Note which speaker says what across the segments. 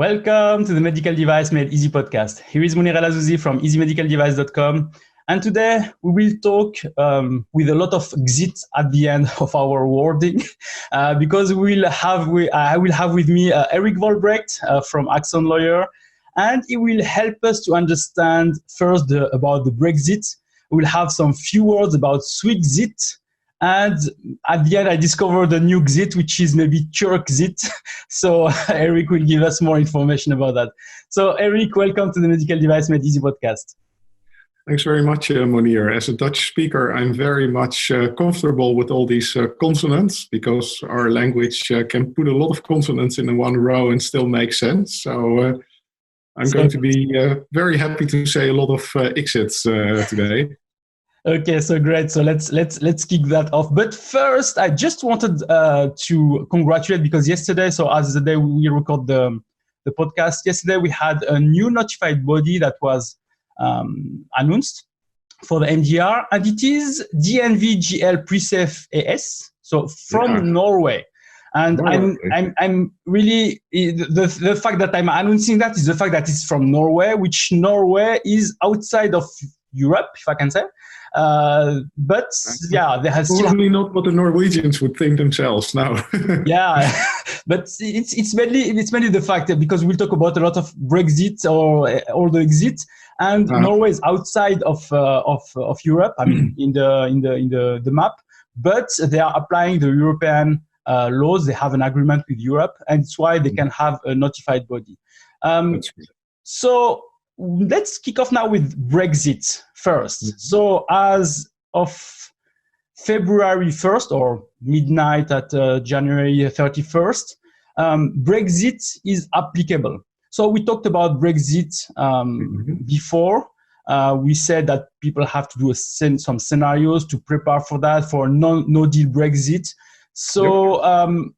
Speaker 1: Welcome to the Medical Device Made Easy podcast. Here is Monir Azzouzi from easymedicaldevice.com. And today we will talk with a lot of exit at the end of our wording because I will have with me Erik Vollebregt from Axon Lawyer, and he will help us to understand first about the Brexit. We'll have some few words about Swixit. And at the end, I discovered a new exit, which is maybe Turkxit. So Erik will give us more information about that. So Erik, welcome to the Medical Device Made Easy podcast.
Speaker 2: Thanks very much, Monir. As a Dutch speaker, I'm very much comfortable with all these consonants because our language can put a lot of consonants in one row and still make sense. So I'm going to be very happy to say a lot of exits today.
Speaker 1: Okay, so great. So let's kick that off. But first, I just wanted to congratulate because yesterday, so as the day we record the podcast, yesterday we had a new notified body that was announced for the MDR, and it is DNVGL Presafe AS, so from Norway. And I'm really the fact that I'm announcing that is the fact that it's from Norway, which Norway is outside of Europe, if I can say. But yeah, there has
Speaker 2: probably not what the Norwegians would think themselves now.
Speaker 1: Yeah, but it's mainly the fact that because we'll talk about a lot of Brexit or the exit, and Norway is outside of Europe. I mean, in the map, but they are applying the European laws. They have an agreement with Europe, and it's why they can have a notified body. So let's kick off now with Brexit first. Mm-hmm. So as of February 1st or midnight at January 31st, Brexit is applicable. So we talked about Brexit before. We said that people have to do some scenarios to prepare for that, for no-deal Brexit. So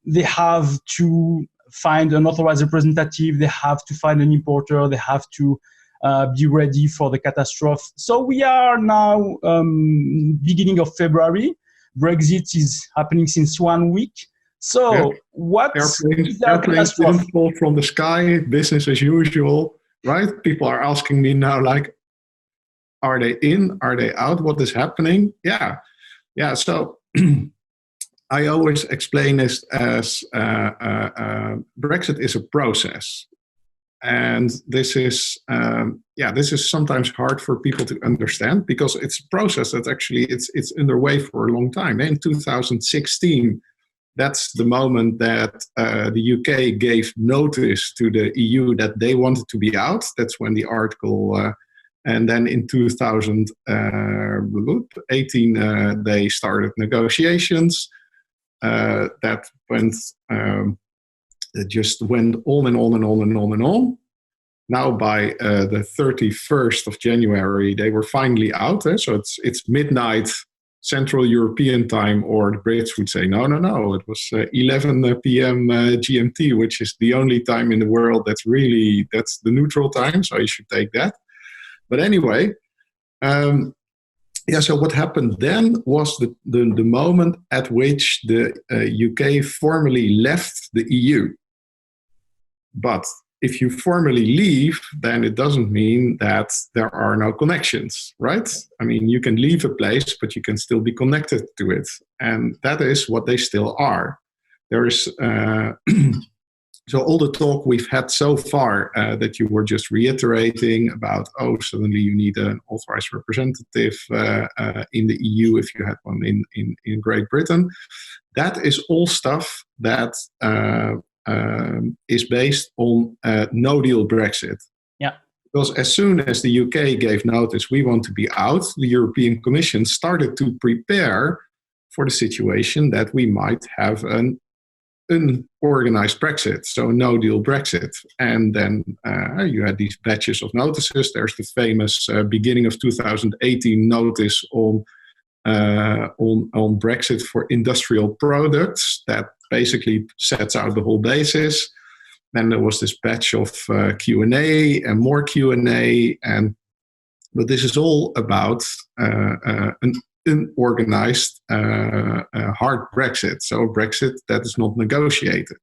Speaker 1: they have to find an authorized representative, they have to find an importer, they have to be ready for the catastrophe. So we are now beginning of February. Brexit is happening since 1 week. So what
Speaker 2: airplanes didn't fall from the sky, business as usual, right? People are asking me now, like, are they in? Are they out? What is happening? Yeah. So I always explain this as Brexit is a process. And this is sometimes hard for people to understand because it's a process that actually it's underway for a long time. In 2016, that's the moment that the UK gave notice to the EU that they wanted to be out. That's when the article, and then in 2018 they started negotiations. That went. It just went on and on and on and on and on. Now by the 31st of January, they were finally out. So it's midnight Central European time, or the Brits would say, no. It was 11 p.m. GMT, which is the only time in the world that's the neutral time. So you should take that. But anyway, so what happened then was the moment at which the UK formally left the EU. But if you formally leave, then it doesn't mean that there are no connections, right? I mean, you can leave a place, but you can still be connected to it. And that is what they still are. There is, so all the talk we've had so far that you were just reiterating about, suddenly you need an authorized representative in the EU if you had one in Great Britain. That is all stuff that is based on no-deal Brexit. Yeah. Because as soon as the UK gave notice, we want to be out, the European Commission started to prepare for the situation that we might have an unorganized Brexit, so no-deal Brexit. And then you had these batches of notices. There's the famous beginning of 2018 notice on Brexit for industrial products that basically sets out the whole basis. Then there was this batch of Q&A and more Q&A, but this is all about an unorganized hard Brexit, so a Brexit that is not negotiated.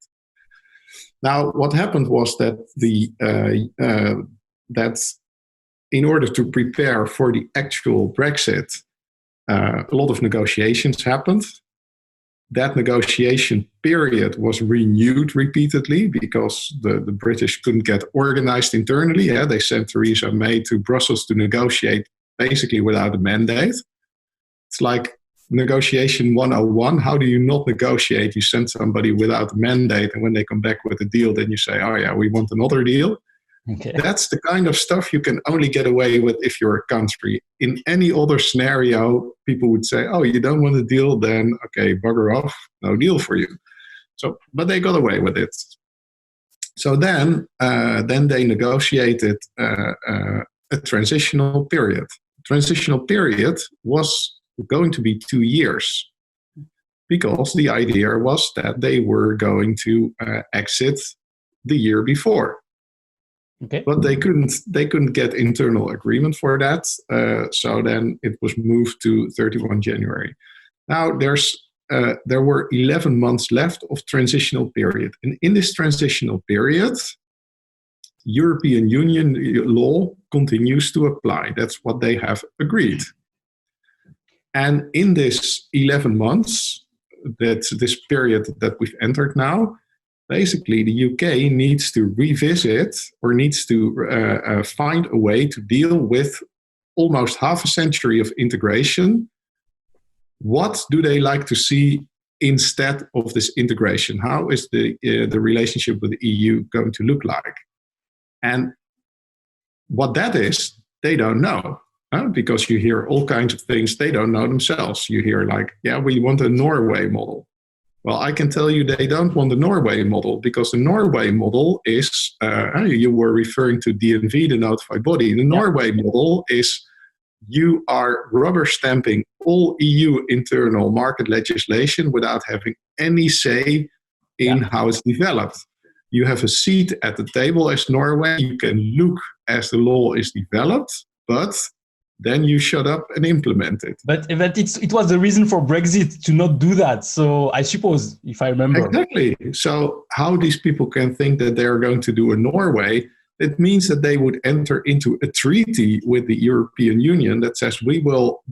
Speaker 2: Now, what happened was that that in order to prepare for the actual Brexit, a lot of negotiations happened. That negotiation period was renewed repeatedly because the British couldn't get organized internally. Yeah? They sent Theresa May to Brussels to negotiate basically without a mandate. It's like negotiation 101. How do you not negotiate? You send somebody without a mandate, and when they come back with a deal, then you say, oh yeah, we want another deal.
Speaker 1: Okay.
Speaker 2: That's the kind of stuff you can only get away with if you're a country. In any other scenario, people would say, oh, you don't want a deal, then okay, bugger off, no deal for you. So, but they got away with it. So then they negotiated a transitional period. Transitional period was going to be 2 years because the idea was that they were going to exit the year before.
Speaker 1: Okay.
Speaker 2: But they couldn't get internal agreement for that. So then it was moved to 31 January. Now there were 11 months left of transitional period. And in this transitional period, European Union law continues to apply. That's what they have agreed. And in this 11 months, that's this period that we've entered now, basically the UK needs to revisit or needs to find a way to deal with almost half a century of integration. What do they like to see instead of this integration? How is the relationship with the EU going to look like? And what that is, they don't know. Because you hear all kinds of things they don't know themselves. You hear like, yeah, we want a Norway model. Well, I can tell you they don't want the Norway model because the Norway model is, you were referring to DNV, the notified body. The Norway model is you are rubber stamping all EU internal market legislation without having any say in how it's developed. You have a seat at the table as Norway. You can look as the law is developed, but then you shut up and implement it.
Speaker 1: But it was the reason for Brexit to not do that. So I suppose, if I remember.
Speaker 2: Exactly. So how these people can think that they are going to do a Norway, it means that they would enter into a treaty with the European Union that says we will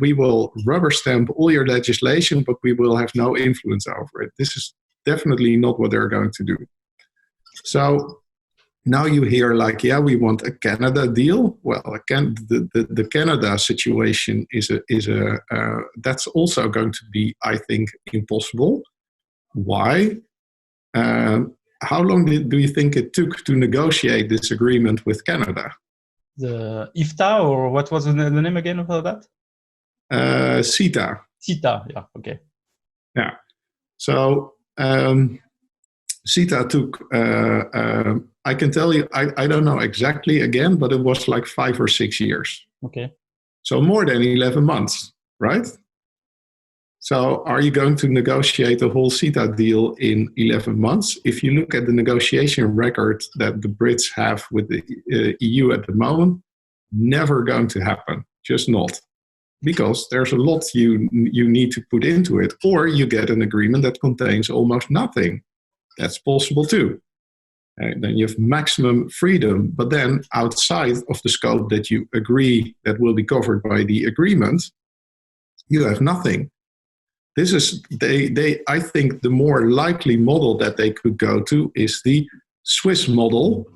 Speaker 2: rubber stamp all your legislation, but we will have no influence over it. This is definitely not what they're going to do. So now you hear like, yeah, we want a Canada deal. Well, the Canada situation is that's also going to be, I think, impossible. Why? How long do you think it took to negotiate this agreement with Canada?
Speaker 1: The IFTA, or what was the name again of that?
Speaker 2: CETA.
Speaker 1: CETA, yeah, okay.
Speaker 2: Yeah. So CETA took, I can tell you, I don't know exactly again, but it was like 5 or 6 years.
Speaker 1: Okay.
Speaker 2: So more than 11 months, right? So are you going to negotiate a whole CETA deal in 11 months? If you look at the negotiation record that the Brits have with the EU at the moment, never going to happen, just not. Because there's a lot you need to put into it, or you get an agreement that contains almost nothing. That's possible too. Then you have maximum freedom, but then outside of the scope that you agree that will be covered by the agreement, you have nothing. This is I think the more likely model that they could go to is the Swiss model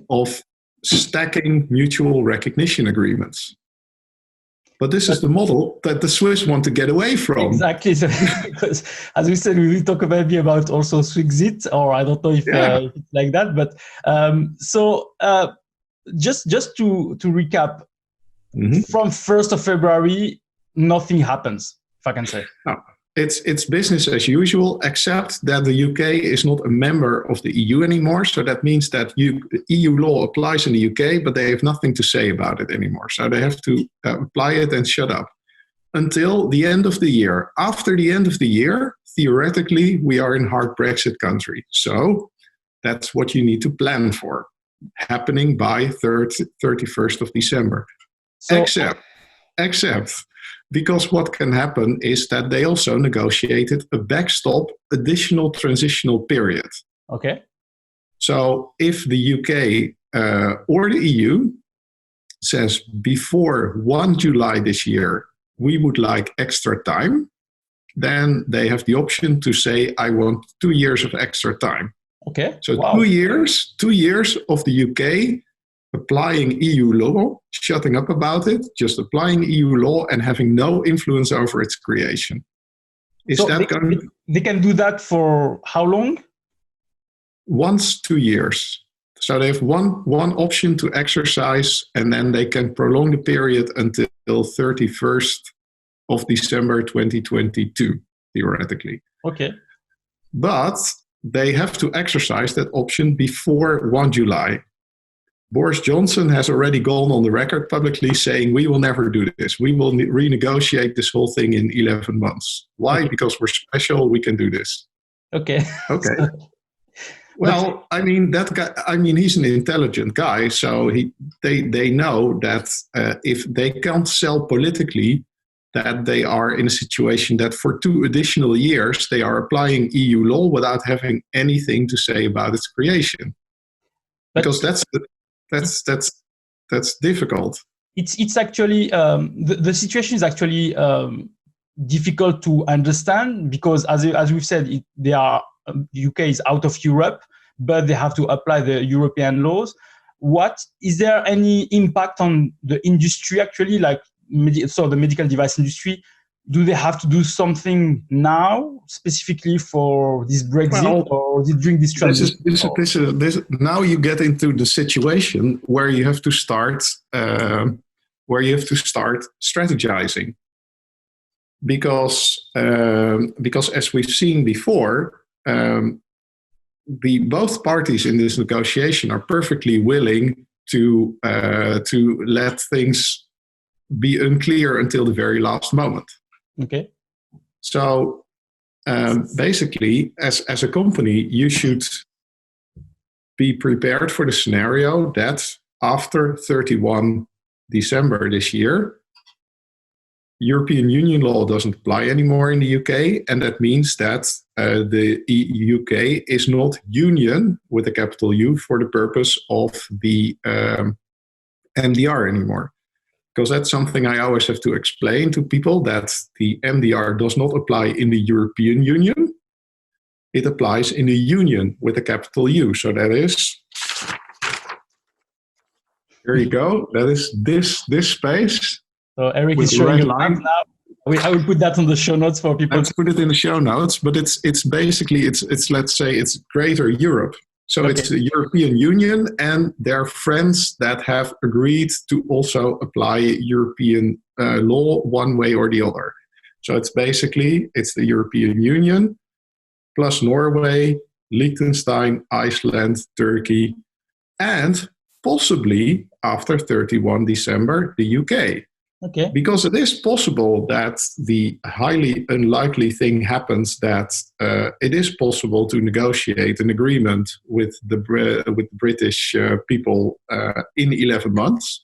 Speaker 2: of stacking mutual recognition agreements. But this is the model that the Swiss want to get away from.
Speaker 1: Exactly. So, because, as we said, we will talk maybe about also Swixit, or I don't know if it's like that. But just to recap, from 1st of February, nothing happens, if I can say.
Speaker 2: No. It's business as usual, except that the UK is not a member of the EU anymore. So that means that EU law applies in the UK, but they have nothing to say about it anymore. So they have to apply it and shut up until the end of the year. After the end of the year, theoretically, we are in hard Brexit country. So that's what you need to plan for, happening by 31st of December. So, except because what can happen is that they also negotiated a backstop additional transitional period.
Speaker 1: Okay.
Speaker 2: So if the UK or the EU says before 1 July this year, we would like extra time, then they have the option to say, I want 2 years of extra time.
Speaker 1: Okay.
Speaker 2: So
Speaker 1: wow.
Speaker 2: 2 years of the UK applying EU law, shutting up about it, just applying EU law and having no influence over its creation.
Speaker 1: They can do that for how long?
Speaker 2: Once 2 years. So they have one option to exercise, and then they can prolong the period until 31st of December 2022, theoretically.
Speaker 1: Okay.
Speaker 2: But they have to exercise that option before 1 July. Boris Johnson has already gone on the record publicly saying, we will never do this. We will renegotiate this whole thing in 11 months. Why? Okay. Because we're special, we can do this.
Speaker 1: Okay.
Speaker 2: Okay. Well, I mean, that guy, I mean, he's an intelligent guy. So they know that if they can't sell politically, that they are in a situation that for 2 additional years, they are applying EU law without having anything to say about its creation. Because that's difficult.
Speaker 1: It's actually, the situation is actually difficult to understand because as we've said, UK is out of Europe, but they have to apply the European laws. Is there any impact on the industry actually, like the medical device industry? Do they have to do something now specifically for this Brexit, or during this transition?
Speaker 2: Now you get into the situation where you have to start strategizing, because as we've seen before, both parties in this negotiation are perfectly willing to let things be unclear until the very last moment.
Speaker 1: Okay.
Speaker 2: So basically, as a company, you should be prepared for the scenario that after 31 December this year, European Union law doesn't apply anymore in the UK, and that means that the UK is not union with a capital U for the purpose of the MDR anymore. Because that's something I always have to explain to people, that the MDR does not apply in the European Union. It applies in the union with a capital U. So that is, here you go, that is this space.
Speaker 1: So Erik is showing a line now. I will put that on the show notes for people.
Speaker 2: Let's put it in the show notes, but it's basically, let's say it's Greater Europe. So okay. It's the European Union and their friends that have agreed to also apply European law one way or the other. So it's the European Union plus Norway, Liechtenstein, Iceland, Turkey, and possibly after 31 December, the UK.
Speaker 1: Okay.
Speaker 2: Because it is possible that the highly unlikely thing happens, that it is possible to negotiate an agreement with the British people in 11 months,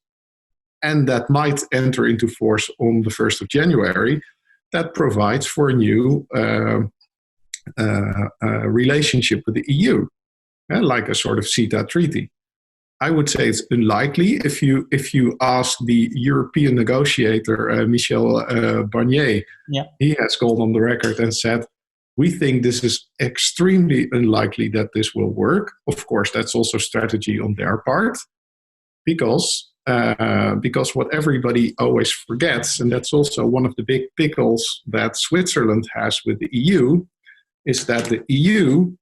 Speaker 2: and that might enter into force on the 1st of January. That provides for a new relationship with the EU, like a sort of CETA treaty. I would say it's unlikely. If you ask the European negotiator, Michel Barnier, he has gone on the record and said, we think this is extremely unlikely that this will work. Of course, that's also strategy on their part, because what everybody always forgets, and that's also one of the big pickles that Switzerland has with the EU, is that the EU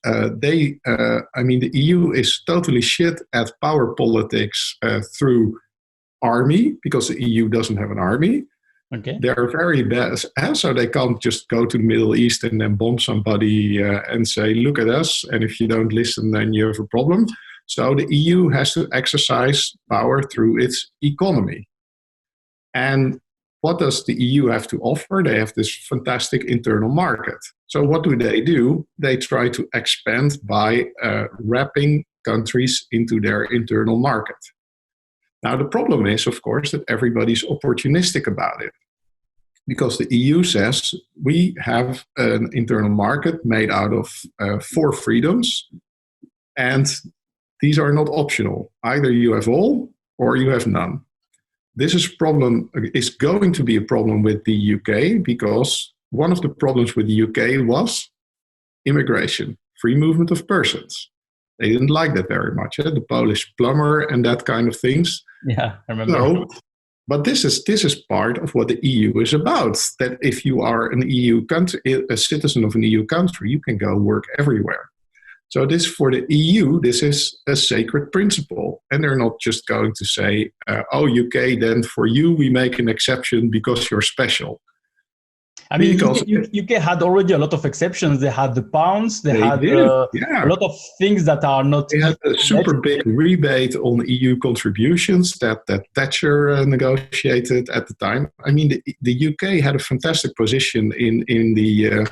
Speaker 2: the EU is totally shit at power politics through army, because the EU doesn't have an army.
Speaker 1: Okay.
Speaker 2: They're very bad, so they can't just go to the Middle East and then bomb somebody and say, look at us, and if you don't listen, then you have a problem. So the EU has to exercise power through its economy. And what does the EU have to offer? They have this fantastic internal market. So what do? They try to expand by wrapping countries into their internal market. Now, the problem is, of course, that everybody's opportunistic about it. because the EU says we have an internal market made out of 4 freedoms, and these are not optional. Either you have all or you have none. This is going to be a problem with the UK, because one of the problems with the UK was immigration, free movement of persons. They didn't like that very much, the Polish plumber and that kind of things.
Speaker 1: Yeah, I remember.
Speaker 2: So, but this is part of what the EU is about. That if you are an EU country, a citizen of an EU country, you can go work everywhere. So this, for the EU, this is a sacred principle, and they're not just going to say, "Oh, UK, then for you we make an exception because you're special."
Speaker 1: I mean, UK had already a lot of exceptions. They had the pounds. They had a lot of things that are not.
Speaker 2: They had a super big rebate on EU contributions that Thatcher negotiated at the time. I mean, the UK had a fantastic position in the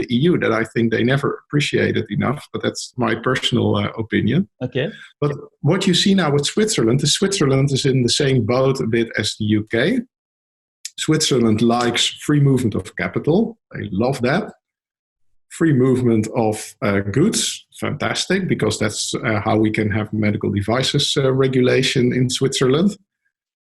Speaker 2: EU that I think they never appreciated enough. But that's my personal opinion.
Speaker 1: Okay.
Speaker 2: But what you see now with Switzerland is in the same boat a bit as the UK. Switzerland likes free movement of capital. They love that. Free movement of goods, fantastic, because that's how we can have medical devices regulation in Switzerland.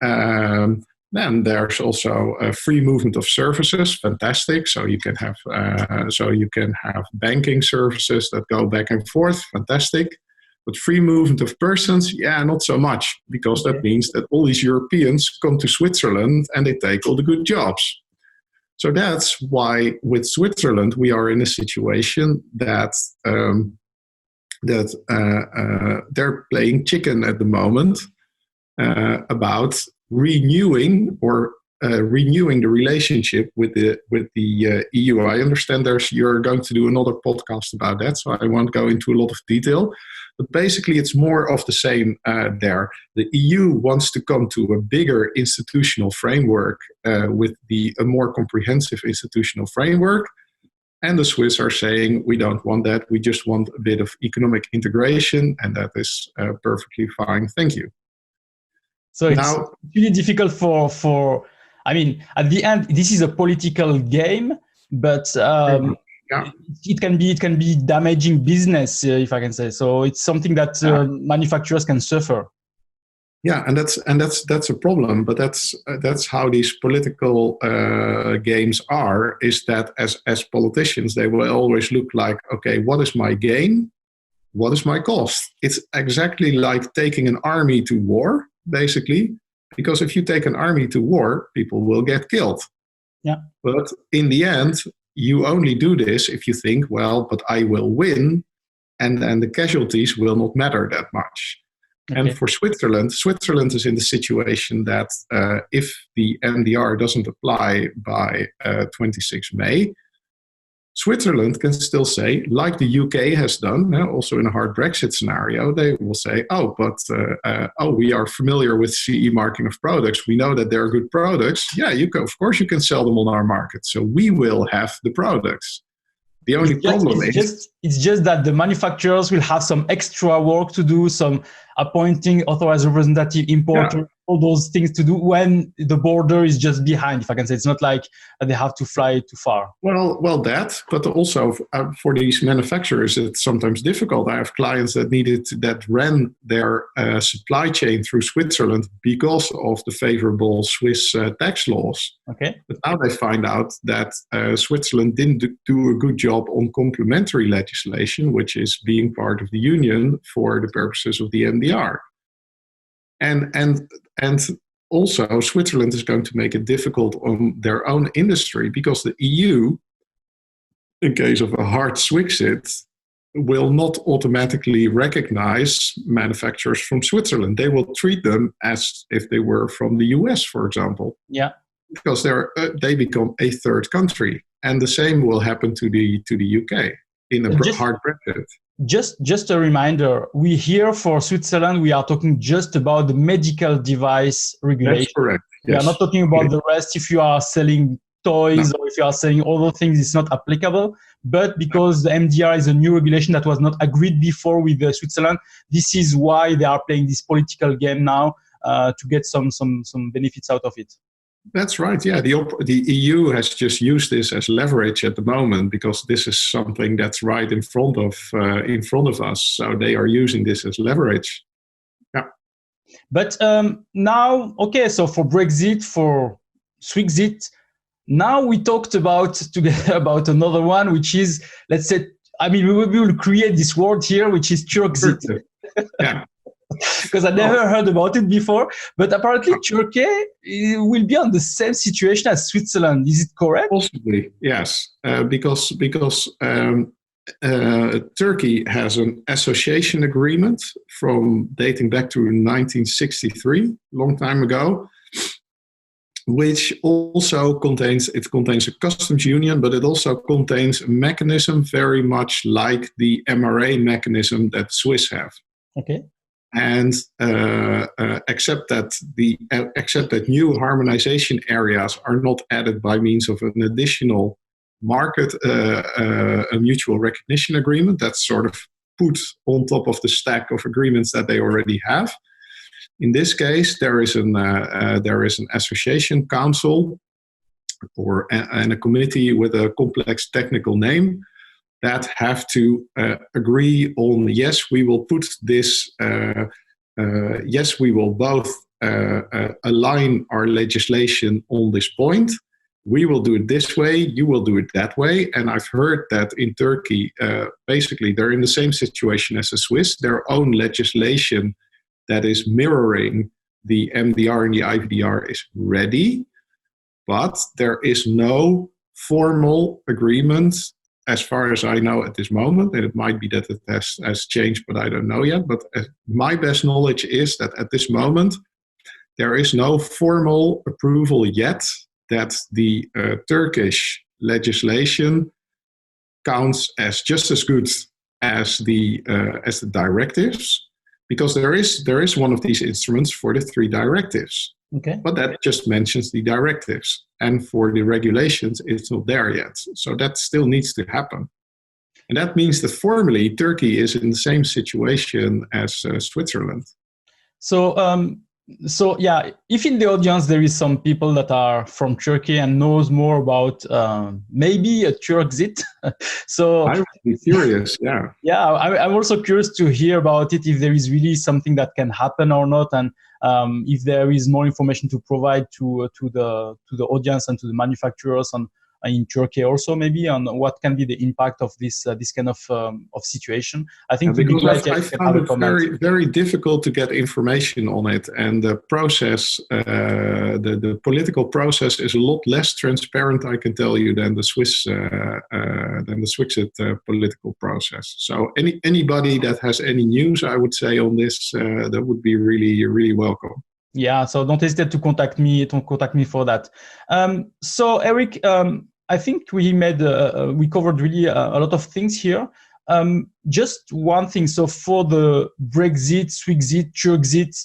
Speaker 2: Then there's also free movement of services, fantastic. So you can have banking services that go back and forth, fantastic. But free movement of persons, not so much, because that means that all these Europeans come to Switzerland and they take all the good jobs. So that's why with Switzerland we are in a situation that they're playing chicken at the moment about renewing the relationship with the EU. I understand you're going to do another podcast about that, so I won't go into a lot of detail. But basically, it's more of the same there. The EU wants to come to a bigger institutional framework with a more comprehensive institutional framework. And the Swiss are saying, we don't want that. We just want a bit of economic integration, and that is perfectly fine. Thank you.
Speaker 1: So it's really difficult for I mean, at the end, this is a political game, but it can be damaging business, if I can say. So it's something that manufacturers can suffer.
Speaker 2: Yeah, and that's a problem. But that's how these political games are. Is that as politicians, they will always look like, okay, what is my gain? What is my cost? It's exactly like taking an army to war, basically. Because if you take an army to war, people will get killed.
Speaker 1: Yeah.
Speaker 2: But in the end, you only do this if you think, well, but I will win, and the casualties will not matter that much. Okay. And for Switzerland is in the situation that if the MDR doesn't apply by 26 May, Switzerland can still say, like the UK has done, also in a hard Brexit scenario, they will say, we are familiar with CE marking of products. We know that they're good products. Yeah, of course you can sell them on our market. So we will have the products. The only problem is...
Speaker 1: It's just that the manufacturers will have some extra work to do, some appointing authorized representative importer, all those things to do when the border is just behind, if I can say. It's not like they have to fly too far.
Speaker 2: Well, that, but also for these manufacturers, it's sometimes difficult. I have clients that ran their supply chain through Switzerland because of the favorable Swiss tax laws.
Speaker 1: Okay.
Speaker 2: But now they find out that Switzerland didn't do a good job on complementary legislation, which is being part of the union for the purposes of the MDR. And also Switzerland is going to make it difficult on their own industry, because the EU, in case of a hard Swixit, will not automatically recognize manufacturers from Switzerland. They will treat them as if they were from the US, for example.
Speaker 1: Yeah.
Speaker 2: Because they become a third country. And the same will happen to the UK in a hard Brexit.
Speaker 1: Just a reminder, we here for Switzerland, we are talking just about the medical device regulation.
Speaker 2: That's correct.
Speaker 1: Yes. We are not talking about the rest. If you are selling toys or if you are selling other things, it's not applicable. But because the MDR is a new regulation that was not agreed before with Switzerland, this is why they are playing this political game now to get some benefits out of it.
Speaker 2: That's right. Yeah, the EU has just used this as leverage at the moment because this is something that's right in front of us. So they are using this as leverage. Yeah.
Speaker 1: But now, okay, so for Brexit, for Swixit, now we talked about together about another one, which is, let's say, I mean, we will create this word here, which is Turkxit.
Speaker 2: Yeah.
Speaker 1: Because I never heard about it before, but apparently Turkey will be on the same situation as Switzerland. Is it correct?
Speaker 2: Possibly, yes, because Turkey has an association agreement from dating back to 1963, long time ago, which also contains a customs union, but it also contains a mechanism very much like the MRA mechanism that Swiss have.
Speaker 1: Okay.
Speaker 2: And except that new harmonization areas are not added by means of an additional market, a mutual recognition agreement that's sort of put on top of the stack of agreements that they already have. In this case, there is an association council and a committee with a complex technical name that have to agree on, yes, we will put this, yes, we will both align our legislation on this point. We will do it this way, you will do it that way. And I've heard that in Turkey, basically, they're in the same situation as the Swiss. Their own legislation that is mirroring the MDR and the IVDR is ready, but there is no formal agreement as far as I know at this moment, and it might be that it has changed, but I don't know yet. But my best knowledge is that at this moment, there is no formal approval yet that the Turkish legislation counts as just as good as the directives, because there is one of these instruments for the 3 directives.
Speaker 1: Okay.
Speaker 2: But that just mentions the directives. And for the regulations, it's not there yet. So that still needs to happen. And that means that formally, Turkey is in the same situation as Switzerland.
Speaker 1: So yeah, if in the audience there is some people that are from Turkey and knows more about maybe a Turkxit, so
Speaker 2: I would be curious, yeah.
Speaker 1: Yeah, I'm also curious to hear about it, if there is really something that can happen or not, and if there is more information to provide to the audience and to the manufacturers in Turkey also, maybe on what can be the impact of this kind of situation. I think
Speaker 2: I found it very, very difficult to get information on it, and the process, the political process, is a lot less transparent, I can tell you, than the Swixit political process. So anybody that has any news, I would say, on this, that would be really, really welcome.
Speaker 1: Yeah, so don't hesitate to contact me. For that. So Erik, I think we covered really a lot of things here. Just one thing. So for the Brexit, Swixit, Turkxit,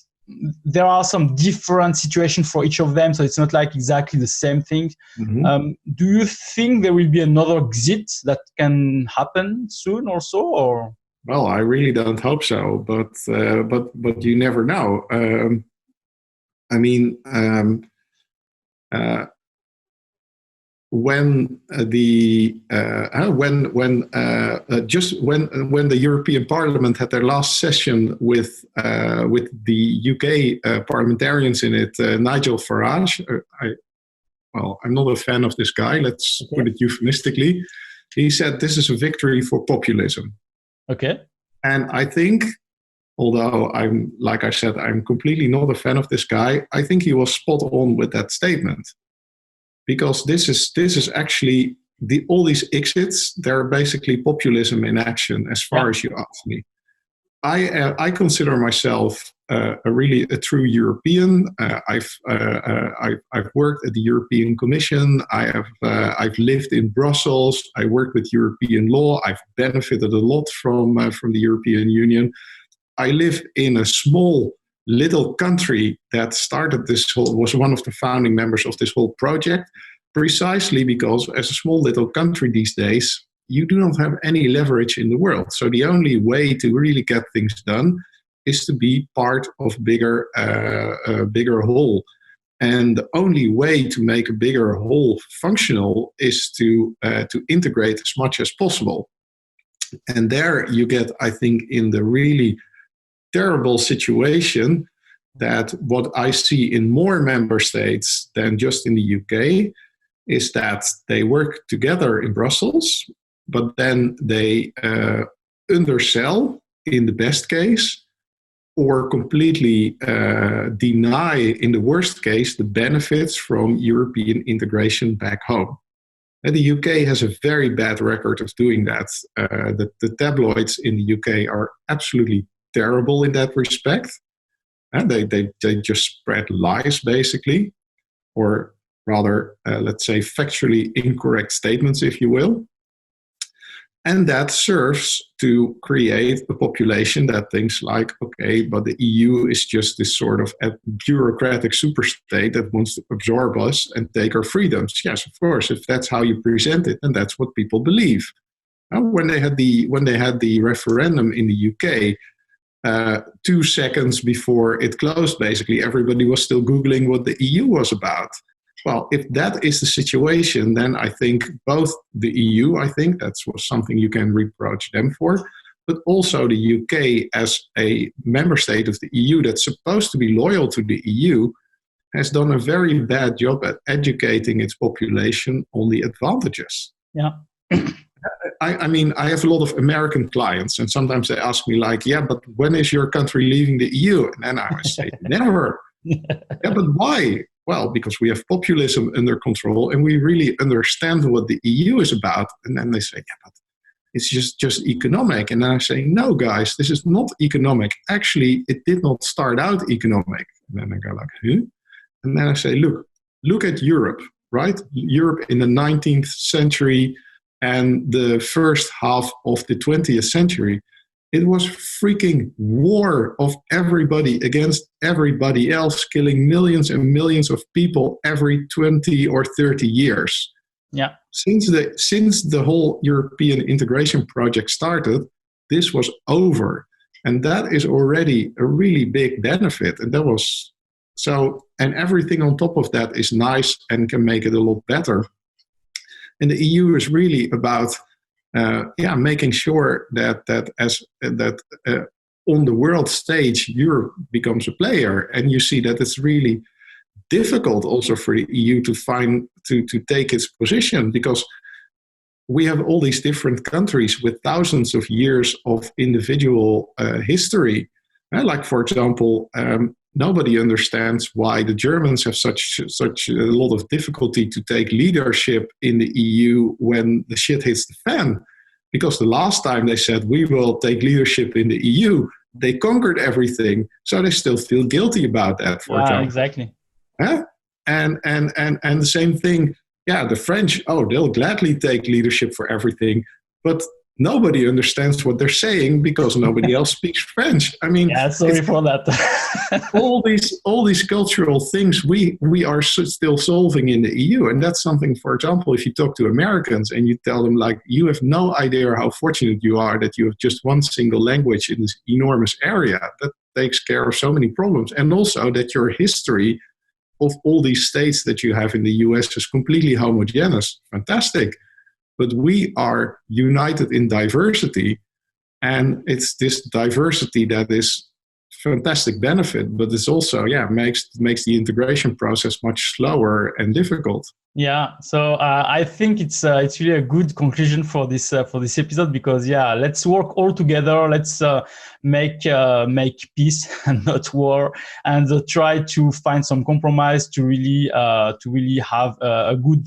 Speaker 1: there are some different situations for each of them. So it's not like exactly the same thing. Mm-hmm. Do you think there will be another Xit that can happen soon or so, or?
Speaker 2: Well, I really don't hope so, but you never know. I mean, when the European Parliament had their last session with the UK parliamentarians in it, Nigel Farage. I'm not a fan of this guy. Let's put it euphemistically. He said this is a victory for populism.
Speaker 1: Okay. And
Speaker 2: I think, although I'm completely not a fan of this guy, I think he was spot on with that statement. Because this is actually all these exits, they're basically populism in action, as far as you ask me. I consider myself a true European. I've worked at the European Commission. I've lived in Brussels. I worked with European law. I've benefited a lot from the European Union. I live in a small little country that started was one of the founding members of this whole project, precisely because as a small little country these days, you do not have any leverage in the world. So the only way to really get things done is to be part of a bigger whole. And the only way to make a bigger whole functional is to integrate as much as possible. And there you get, I think, in the really terrible situation that what I see in more member states than just in the UK is that they work together in Brussels, but then they undersell in the best case, or completely deny, in the worst case, the benefits from European integration back home. And the UK has a very bad record of doing that. The tabloids in the UK are absolutely terrible in that respect. And they just spread lies, basically, or rather, let's say, factually incorrect statements, if you will. And that serves to create a population that thinks like, okay, but the EU is just this sort of bureaucratic superstate that wants to absorb us and take our freedoms. Yes, of course, if that's how you present it, and that's what people believe. When they had the referendum in the UK, 2 seconds before it closed, basically, everybody was still Googling what the EU was about. Well, if that is the situation, then I think both the EU, I think that's something you can reproach them for, but also the UK as a member state of the EU that's supposed to be loyal to the EU has done a very bad job at educating its population on the advantages.
Speaker 1: Yeah.
Speaker 2: I mean, I have a lot of American clients, and sometimes they ask me like, yeah, but when is your country leaving the EU? And then I would say, never. Yeah, but why? Well, because we have populism under control and we really understand what the EU is about. And then they say, yeah, but it's just economic. And then I say, no, guys, this is not economic. Actually, it did not start out economic. And then I go like, huh? And then I say, look at Europe, right? Europe in the 19th century and the first half of the 20th century. It was freaking war of everybody against everybody else, killing millions and millions of people every 20 or 30 years.
Speaker 1: Yeah.
Speaker 2: Since the whole European integration project started, this was over. And that is already a really big benefit. And that was so, and everything on top of that is nice and can make it a lot better. And the EU is really about making sure that on the world stage, Europe becomes a player, and you see that it's really difficult also for the EU to take its position, because we have all these different countries with thousands of years of individual history. Like, for example, nobody understands why the Germans have such a lot of difficulty to take leadership in the EU when the shit hits the fan. Because the last time they said, we will take leadership in the EU, they conquered everything. So they still feel guilty about that, for example.
Speaker 1: Exactly.
Speaker 2: And the same thing, the French, they'll gladly take leadership for everything. But nobody understands what they're saying because nobody else speaks French. I mean,
Speaker 1: sorry for that.
Speaker 2: all these cultural things we are still solving in the EU, and that's something. For example, if you talk to Americans and you tell them like, you have no idea how fortunate you are that you have just one single language in this enormous area, that takes care of so many problems, and also that your history of all these states that you have in the US is completely homogeneous. Fantastic. But we are united in diversity, and it's this diversity that is fantastic benefit, but it's also makes the integration process much slower and difficult.
Speaker 1: Yeah, so I think it's really a good conclusion for this episode, because let's work all together. Let's make peace and not war, and try to find some compromise to really have a good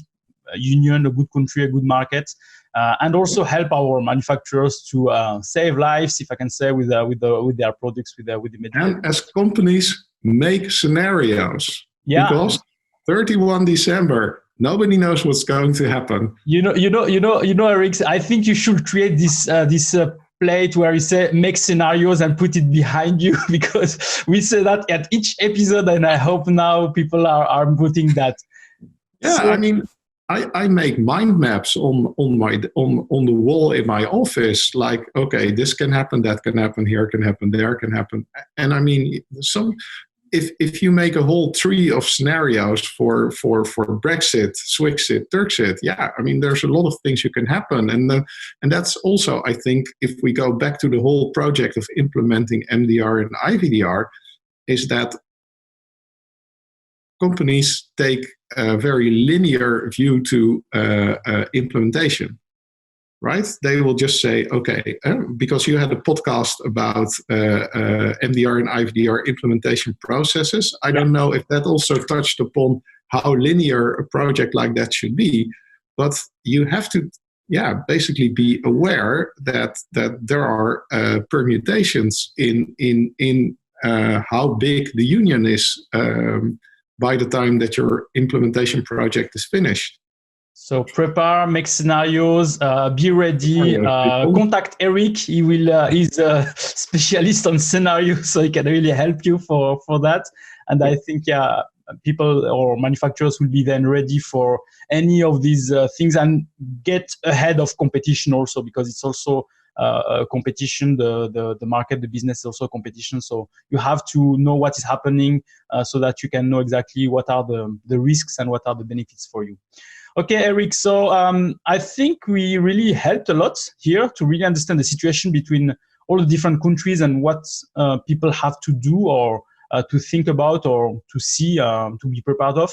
Speaker 1: union, a good country, a good market, and also help our manufacturers to save lives, if I can say, with their products, with the medical.
Speaker 2: And as companies make scenarios, because 31 December, nobody knows what's going to happen.
Speaker 1: You know, Erik, I think you should create this plate where you say make scenarios and put it behind you, because we say that at each episode, and I hope now people are putting that.
Speaker 2: Yeah, so, I mean, I make mind maps on the wall in my office, like, okay, this can happen, that can happen, here can happen, there can happen. And I mean, if you make a whole tree of scenarios for Brexit, Swixit, Turkxit, yeah, I mean, there's a lot of things you can happen, and that's also, I think, if we go back to the whole project of implementing MDR and IVDR, is that companies take a very linear view to implementation. Right? They will just say, okay, because you had a podcast about MDR and IVDR implementation processes. I don't know if that also touched upon how linear a project like that should be, but you have to, basically be aware that there are permutations in how big the union is by the time that your implementation project is finished.
Speaker 1: So prepare, make scenarios, be ready, contact Erik. He's a specialist on scenarios, so he can really help you for that. And I think, people or manufacturers will be then ready for any of these things and get ahead of competition also, because it's also a competition, the market, the business is also a competition. So you have to know what is happening so that you can know exactly what are the risks and what are the benefits for you. Okay, Erik, so I think we really helped a lot here to really understand the situation between all the different countries and what people have to do or to think about or to see, to be prepared of.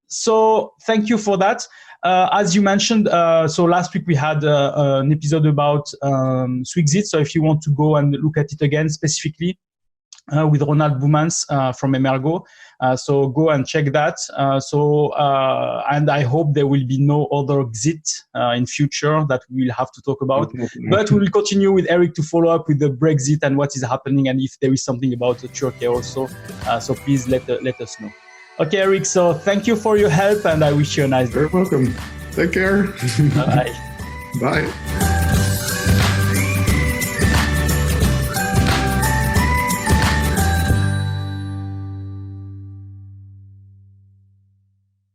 Speaker 1: So thank you for that. As you mentioned, so last week we had an episode about Swixit. So if you want to go and look at it again specifically, with Ronald Boumans from Emergo. So go and check that. And I hope there will be no other exit in future that we will have to talk about. But we will continue with Erik to follow up with the Brexit and what is happening and if there is something about Turkey also. So please let us know. Okay, Erik, so thank you for your help and I wish you a nice day.
Speaker 2: You're welcome. Take care.
Speaker 1: Bye.
Speaker 2: Bye.